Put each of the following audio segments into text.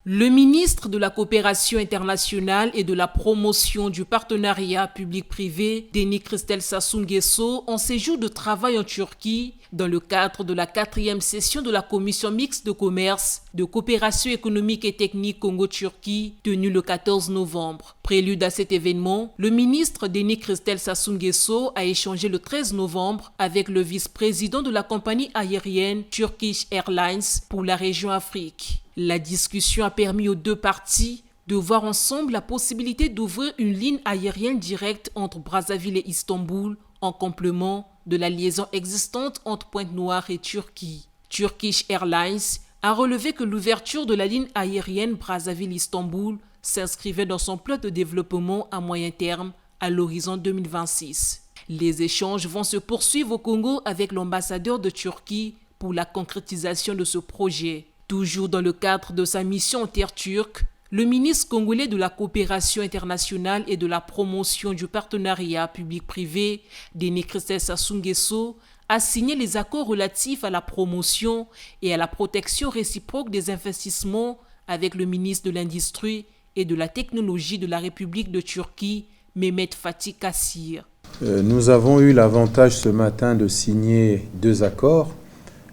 Le ministre de la Coopération internationale et de la promotion du partenariat public-privé, Denis Christel Sassou Nguesso, en séjour de travail en Turquie, dans le cadre de la 4e session de la Commission mixte de commerce, de coopération économique et technique Congo-Turquie, tenue le 14 novembre. Prélude à cet événement, le ministre Denis Christel Sassou Nguesso a échangé le 13 novembre avec le vice-président de la compagnie aérienne Turkish Airlines pour la région Afrique. La discussion a permis aux deux parties de voir ensemble la possibilité d'ouvrir une ligne aérienne directe entre Brazzaville et Istanbul en complément de la liaison existante entre Pointe-Noire et Turquie. Turkish Airlines a relevé que l'ouverture de la ligne aérienne Brazzaville-Istanbul s'inscrivait dans son plan de développement à moyen terme à l'horizon 2026. Les échanges vont se poursuivre au Congo avec l'ambassadeur de Turquie pour la concrétisation de ce projet. Toujours dans le cadre de sa mission en terre turque, le ministre congolais de la Coopération internationale et de la promotion du partenariat public-privé, Denis Christel Sassou Nguesso, a signé les accords relatifs à la promotion et à la protection réciproque des investissements avec le ministre de l'Industrie et de la Technologie de la République de Turquie, Mehmet Fatih Kassir. Nous avons eu l'avantage ce matin de signer 2 accords.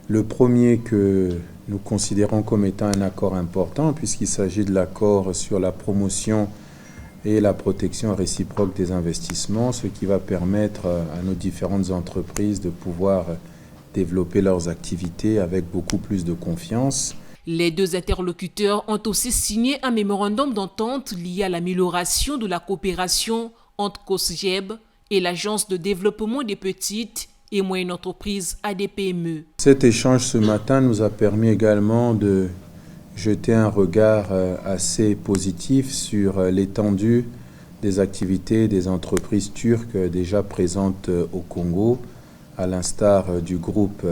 Le premier que nous considérons comme étant un accord important puisqu'il s'agit de l'accord sur la promotion et la protection réciproque des investissements, ce qui va permettre à nos différentes entreprises de pouvoir développer leurs activités avec beaucoup plus de confiance. Les deux interlocuteurs ont aussi signé un mémorandum d'entente lié à l'amélioration de la coopération entre COSGEB et l'Agence de développement des petites et moyennes entreprises ADPME. Cet échange ce matin nous a permis également de jeter un regard assez positif sur l'étendue des activités des entreprises turques déjà présentes au Congo, à l'instar du groupe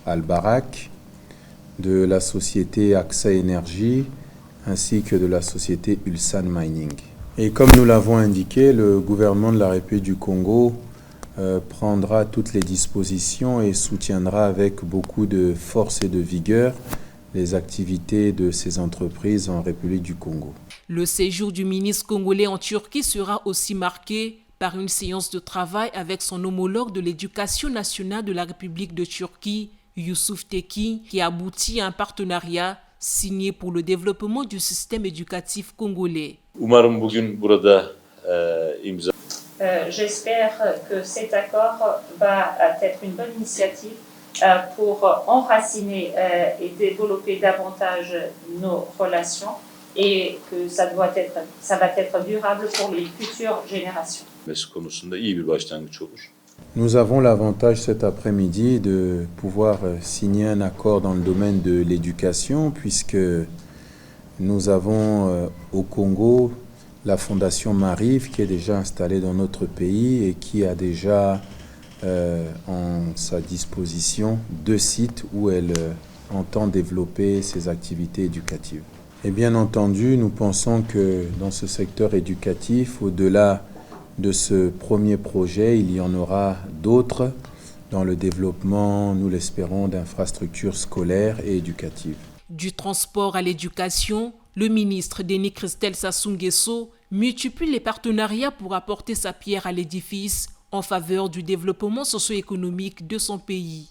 Al-Barak, de la société AXA Energy ainsi que de la société Ulsan Mining. Et comme nous l'avons indiqué, le gouvernement de la République du Congo prendra toutes les dispositions et soutiendra avec beaucoup de force et de vigueur les activités de ces entreprises en République du Congo. Le séjour du ministre congolais en Turquie sera aussi marqué par une séance de travail avec son homologue de l'éducation nationale de la République de Turquie, Youssouf Tekin, qui aboutit à un partenariat signé pour le développement du système éducatif congolais. Umarım bugün burada imza. J'espère que cet accord va être une bonne initiative pour enraciner et développer davantage nos relations et que ça va être durable pour les futures générations. Konusunda iyi bir başlangıç olur. Nous avons l'avantage cet après-midi de pouvoir signer un accord dans le domaine de l'éducation puisque nous avons au Congo la Fondation Mariv qui est déjà installée dans notre pays et qui a déjà en sa disposition 2 sites où elle entend développer ses activités éducatives. Et bien entendu, nous pensons que dans ce secteur éducatif, au-delà de ce premier projet, il y en aura d'autres dans le développement, nous l'espérons, d'infrastructures scolaires et éducatives. Du transport à l'éducation, le ministre Denis Christel Sassou Nguesso multiplie les partenariats pour apporter sa pierre à l'édifice en faveur du développement socio-économique de son pays.